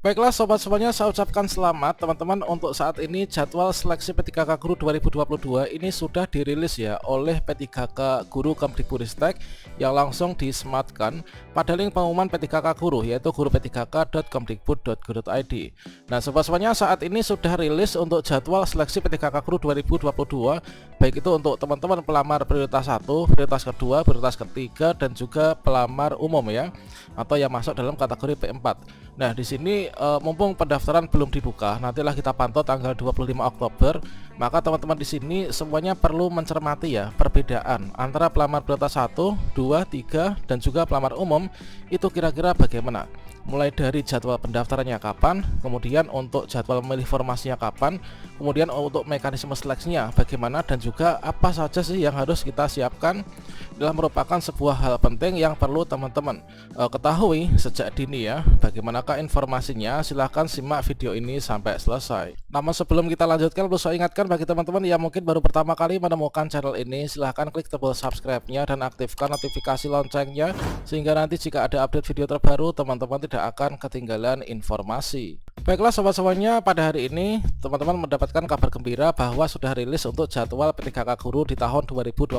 Baiklah sobat semuanya, saya ucapkan selamat teman-teman. Untuk saat ini jadwal seleksi P3K Guru 2022 ini sudah dirilis ya oleh P3K Guru Kemdikbudristek yang langsung disematkan pada link pengumuman P3K Guru, yaitu guru-p3k.kemdikbud.go.id. Nah sobat semuanya, saat ini sudah rilis untuk jadwal seleksi P3K Guru 2022, baik itu untuk teman-teman pelamar prioritas 1, prioritas kedua, prioritas ketiga, dan juga pelamar umum ya, atau yang masuk dalam kategori P4. Nah, di sini mumpung pendaftaran belum dibuka, nantilah kita pantau tanggal 25 Oktober. Maka teman-teman di sini semuanya perlu mencermati ya perbedaan antara pelamar prioritas 1, 2, 3 dan juga pelamar umum itu kira-kira bagaimana. Mulai dari jadwal pendaftarannya kapan, kemudian untuk jadwal memilih formasinya kapan, kemudian untuk mekanisme seleksinya bagaimana, dan juga apa saja sih yang harus kita siapkan. Adalah merupakan sebuah hal penting yang perlu teman-teman ketahui sejak dini ya. Bagaimanakah informasinya? Silahkan simak video ini sampai selesai. Namun sebelum kita lanjutkan, perlu saya ingatkan bagi teman-teman yang mungkin baru pertama kali menemukan channel ini, silahkan klik tombol subscribe-nya dan aktifkan notifikasi loncengnya, sehingga nanti jika ada update video terbaru teman-teman tidak akan ketinggalan informasi. Baiklah sobat semuanya, pada hari ini teman-teman mendapatkan kabar gembira bahwa sudah rilis untuk jadwal P3K Guru di tahun 2022.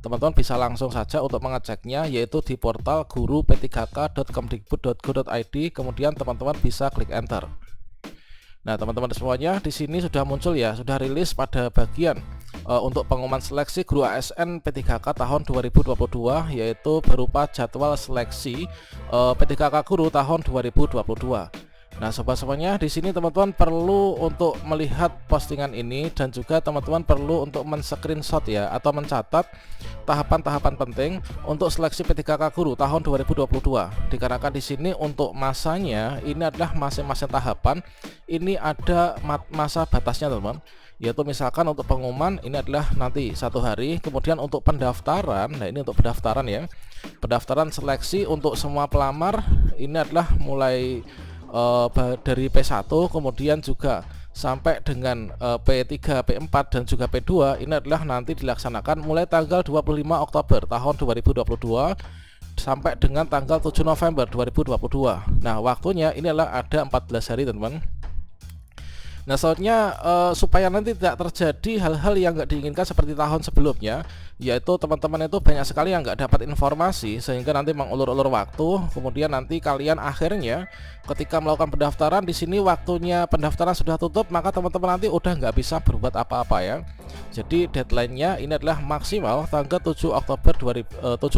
Teman-teman bisa langsung saja untuk mengeceknya, yaitu di portal guru-p3k.kemdikbud.go.id. Kemudian teman-teman bisa klik enter. Nah teman-teman semuanya, di sini sudah muncul ya, sudah rilis pada bagian untuk pengumuman seleksi guru ASN P3K tahun 2022, yaitu berupa jadwal seleksi P3K Guru tahun 2022. Nah sobat semuanya, di sini teman-teman perlu untuk melihat postingan ini, dan juga teman-teman perlu untuk men-screenshot ya, atau mencatat tahapan-tahapan penting untuk seleksi P3K Guru tahun 2022. Dikarenakan di sini untuk masanya ini adalah masing-masing tahapan ini ada masa batasnya teman-teman. Yaitu misalkan untuk pengumuman ini adalah nanti 1 hari, kemudian untuk pendaftaran, nah ini untuk pendaftaran ya, pendaftaran seleksi untuk semua pelamar ini adalah mulai dari P1 kemudian juga sampai dengan P3, P4 dan juga P2 ini adalah nanti dilaksanakan mulai tanggal 25 Oktober tahun 2022 sampai dengan tanggal 7 November 2022. Nah waktunya ini adalah ada 14 hari teman-teman. Nah soalnya supaya nanti tidak terjadi hal-hal yang nggak diinginkan seperti tahun sebelumnya, yaitu teman-teman itu banyak sekali yang nggak dapat informasi sehingga nanti mengulur-ulur waktu, kemudian nanti kalian akhirnya ketika melakukan pendaftaran di sini waktunya pendaftaran sudah tutup, maka teman-teman nanti udah nggak bisa berbuat apa-apa ya. Jadi deadline-nya ini adalah maksimal tanggal 7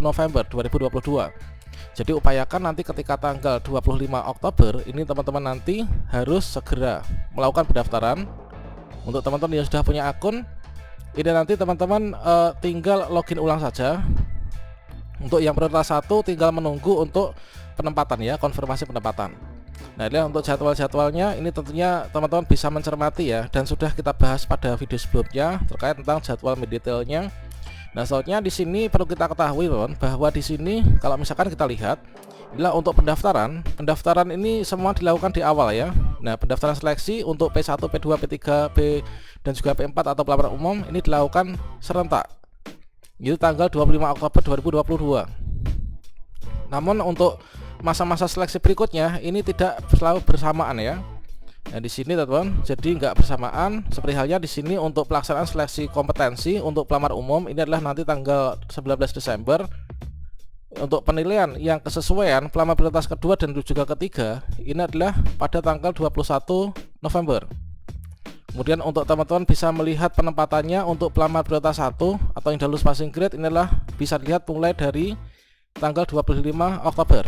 November 2022. Jadi upayakan nanti ketika tanggal 25 Oktober ini teman-teman nanti harus segera melakukan pendaftaran. Untuk teman-teman yang sudah punya akun, ini nanti teman-teman tinggal login ulang saja. Untuk yang prioritas 1 tinggal menunggu untuk penempatan ya, konfirmasi penempatan. Nah ini untuk jadwal-jadwalnya ini tentunya teman-teman bisa mencermati ya, dan sudah kita bahas pada video sebelumnya terkait tentang jadwal detailnya. Nah, soalnya di sini perlu kita ketahui teman, bahwa di sini kalau misalkan kita lihat inilah untuk pendaftaran. Pendaftaran ini semua dilakukan di awal ya. Nah, pendaftaran seleksi untuk P1, P2, P3, P dan juga P4 atau pelamar umum ini dilakukan serentak. Itu tanggal 25 Oktober 2022. Namun untuk masa-masa seleksi berikutnya ini tidak selalu bersamaan ya. Nah di sini teman-teman, jadi nggak bersamaan. Seperti halnya di sini untuk pelaksanaan seleksi kompetensi untuk pelamar umum ini adalah nanti tanggal 19 Desember. Untuk penilaian yang kesesuaian pelamar prioritas kedua dan juga ketiga ini adalah pada tanggal 21 November. Kemudian untuk teman-teman bisa melihat penempatannya untuk pelamar prioritas 1 atau yang lulus passing grade ini adalah bisa dilihat mulai dari tanggal 25 Oktober.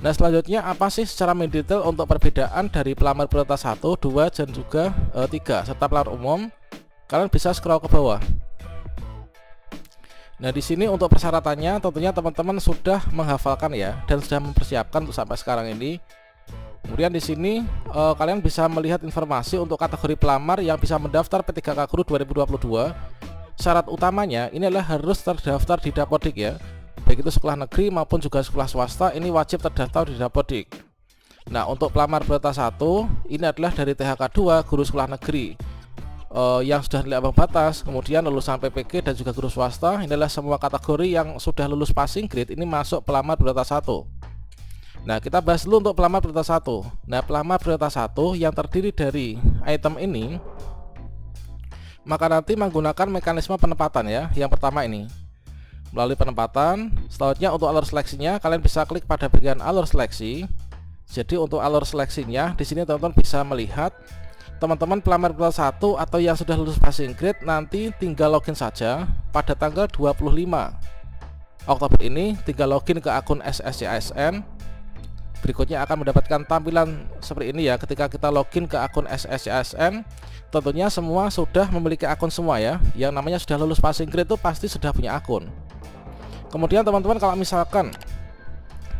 Nah selanjutnya apa sih secara mendetail untuk perbedaan dari pelamar prioritas 1, 2 dan juga 3 serta pelamar umum? Kalian bisa scroll ke bawah. Nah di sini untuk persyaratannya tentunya teman-teman sudah menghafalkan ya, dan sudah mempersiapkan untuk sampai sekarang ini. Kemudian di sini kalian bisa melihat informasi untuk kategori pelamar yang bisa mendaftar P3K Guru 2022. Syarat utamanya ini adalah harus terdaftar di Dapodik ya. Baik itu sekolah negeri maupun juga sekolah swasta ini wajib terdaftar di Dapodik. Nah untuk pelamar prioritas 1 ini adalah dari THK 2 guru sekolah negeri yang sudah nilai ambang batas, kemudian lulusan PPG dan juga guru swasta. Ini adalah semua kategori yang sudah lulus passing grade ini masuk pelamar prioritas 1. Nah, kita bahas dulu untuk pelamar prioritas 1. Nah, pelamar prioritas 1 yang terdiri dari item ini, maka nanti menggunakan mekanisme penempatan ya. Yang pertama ini melalui penempatan. Selanjutnya untuk alur seleksinya, kalian bisa klik pada bagian alur seleksi. Jadi untuk alur seleksinya di sini teman-teman bisa melihat teman-teman pelamar prioritas 1 atau yang sudah lulus passing grade nanti tinggal login saja pada tanggal 25 Oktober ini, tinggal login ke akun SSCASN. Berikutnya akan mendapatkan tampilan seperti ini ya. Ketika kita login ke akun SSCASN, tentunya semua sudah memiliki akun semua ya. Yang namanya sudah lulus passing grade itu pasti sudah punya akun. Kemudian teman-teman kalau misalkan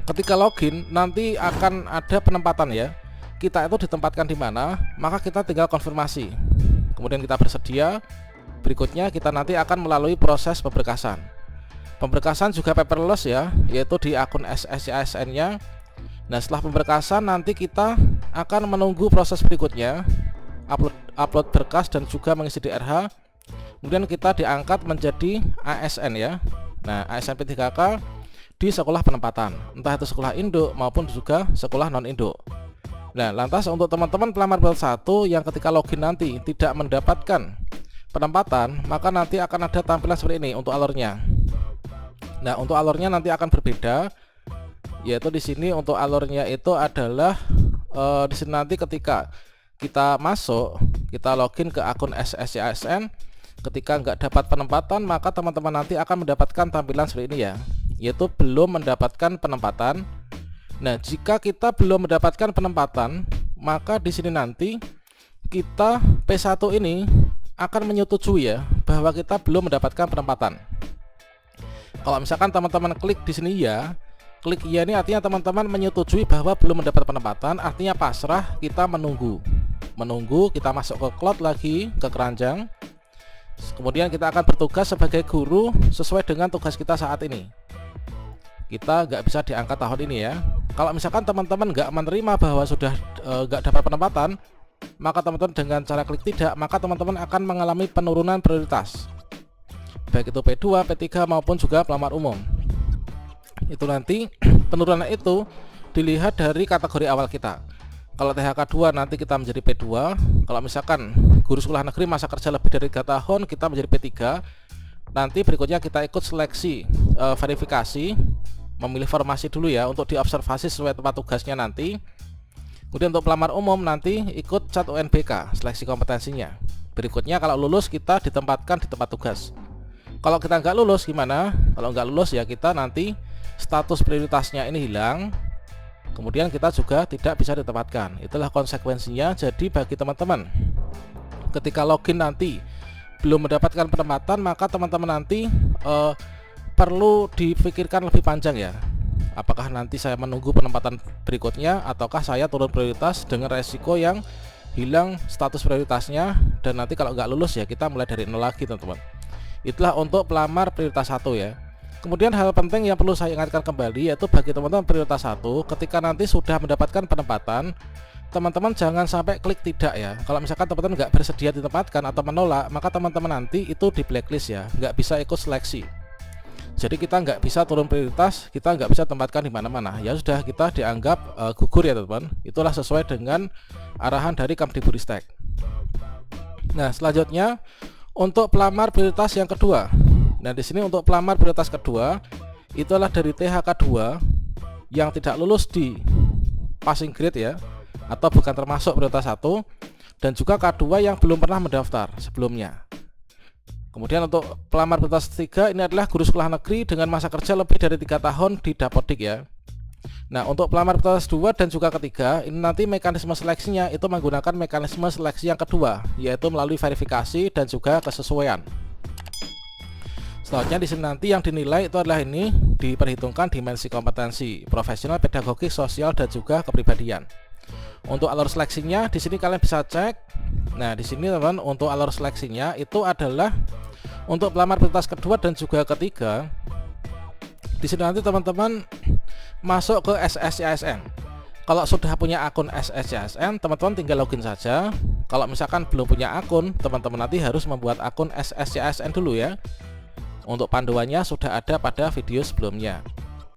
ketika login nanti akan ada penempatan ya. Kita itu ditempatkan di mana, maka kita tinggal konfirmasi. Kemudian kita bersedia. Berikutnya kita nanti akan melalui proses pemberkasan. Pemberkasan juga paperless ya, yaitu di akun SSCASN-nya. Nah, setelah pemberkasan nanti kita akan menunggu proses berikutnya, upload berkas dan juga mengisi DRH. Kemudian kita diangkat menjadi ASN ya. Nah, ASN P3K di sekolah penempatan, entah itu sekolah induk maupun juga sekolah non induk. Nah, lantas untuk teman-teman pelamar prioritas 1 yang ketika login nanti tidak mendapatkan penempatan, maka nanti akan ada tampilan seperti ini untuk alurnya. Nah, untuk alurnya nanti akan berbeda, yaitu di sini untuk alurnya itu adalah di sini nanti ketika kita masuk, kita login ke akun SSCASN, ketika nggak dapat penempatan, maka teman-teman nanti akan mendapatkan tampilan seperti ini ya, yaitu belum mendapatkan penempatan. Nah, jika kita belum mendapatkan penempatan, maka di sini nanti kita P1 ini akan menyetujui ya bahwa kita belum mendapatkan penempatan. Kalau misalkan teman-teman klik di sini ya, klik ya ini artinya teman-teman menyetujui bahwa belum mendapat penempatan, artinya pasrah, kita menunggu. Menunggu, kita masuk ke cloud lagi, ke keranjang. Kemudian kita akan bertugas sebagai guru sesuai dengan tugas kita saat ini. Kita nggak bisa diangkat tahun ini ya. Kalau misalkan teman-teman nggak menerima bahwa sudah nggak dapat penempatan, maka teman-teman dengan cara klik tidak, maka teman-teman akan mengalami penurunan prioritas, baik itu P2, P3 maupun juga pelamar umum. Itu nanti penurunan itu dilihat dari kategori awal kita. Kalau THK 2 nanti kita menjadi P2. Kalau misalkan guru sekolah negeri masa kerja lebih dari 3 tahun, kita menjadi P3. Nanti berikutnya kita ikut seleksi verifikasi, memilih formasi dulu ya untuk diobservasi sesuai tempat tugasnya nanti. Kemudian untuk pelamar umum nanti ikut CAT UNBK, seleksi kompetensinya. Berikutnya kalau lulus kita ditempatkan di tempat tugas. Kalau kita nggak lulus gimana? Kalau nggak lulus ya kita nanti status prioritasnya ini hilang. Kemudian kita juga tidak bisa ditempatkan. Itulah konsekuensinya. Jadi bagi teman-teman ketika login nanti belum mendapatkan penempatan, maka teman-teman nanti perlu dipikirkan lebih panjang ya. Apakah nanti saya menunggu penempatan berikutnya ataukah saya turun prioritas dengan resiko yang hilang status prioritasnya, dan nanti kalau nggak lulus ya kita mulai dari nol lagi teman-teman. Itulah untuk pelamar prioritas 1 ya. Kemudian hal penting yang perlu saya ingatkan kembali yaitu bagi teman-teman prioritas 1, ketika nanti sudah mendapatkan penempatan, teman-teman jangan sampai klik tidak ya. Kalau misalkan teman-teman nggak bersedia ditempatkan atau menolak, maka teman-teman nanti itu di blacklist ya, nggak bisa ikut seleksi. Jadi kita nggak bisa turun prioritas, kita nggak bisa tempatkan di mana-mana. Ya sudah, kita dianggap gugur ya teman-teman. Itulah sesuai dengan arahan dari Kemdikbudristek. Nah, selanjutnya untuk pelamar prioritas yang kedua. Nah, di sini untuk pelamar prioritas kedua itu adalah dari THK 2 yang tidak lulus di passing grade ya, atau bukan termasuk prioritas 1, dan juga K2 yang belum pernah mendaftar sebelumnya. Kemudian untuk pelamar prioritas 3 ini adalah guru sekolah negeri dengan masa kerja lebih dari 3 tahun di Dapodik ya. Nah, untuk pelamar prioritas 2 dan juga ketiga, ini nanti mekanisme seleksinya itu menggunakan mekanisme seleksi yang kedua, yaitu melalui verifikasi dan juga kesesuaian. Selanjutnya di sini nanti yang dinilai itu adalah ini, diperhitungkan dimensi kompetensi profesional, pedagogik, sosial, dan juga kepribadian. Untuk alur seleksinya di sini kalian bisa cek. Nah, di sini teman, untuk alur seleksinya itu adalah untuk pelamar prioritas kedua dan juga ketiga. Di sini nanti teman-teman masuk ke SSCASN. Kalau sudah punya akun SSCASN, teman-teman tinggal login saja. Kalau misalkan belum punya akun, teman-teman nanti harus membuat akun SSCASN dulu ya. Untuk panduannya sudah ada pada video sebelumnya.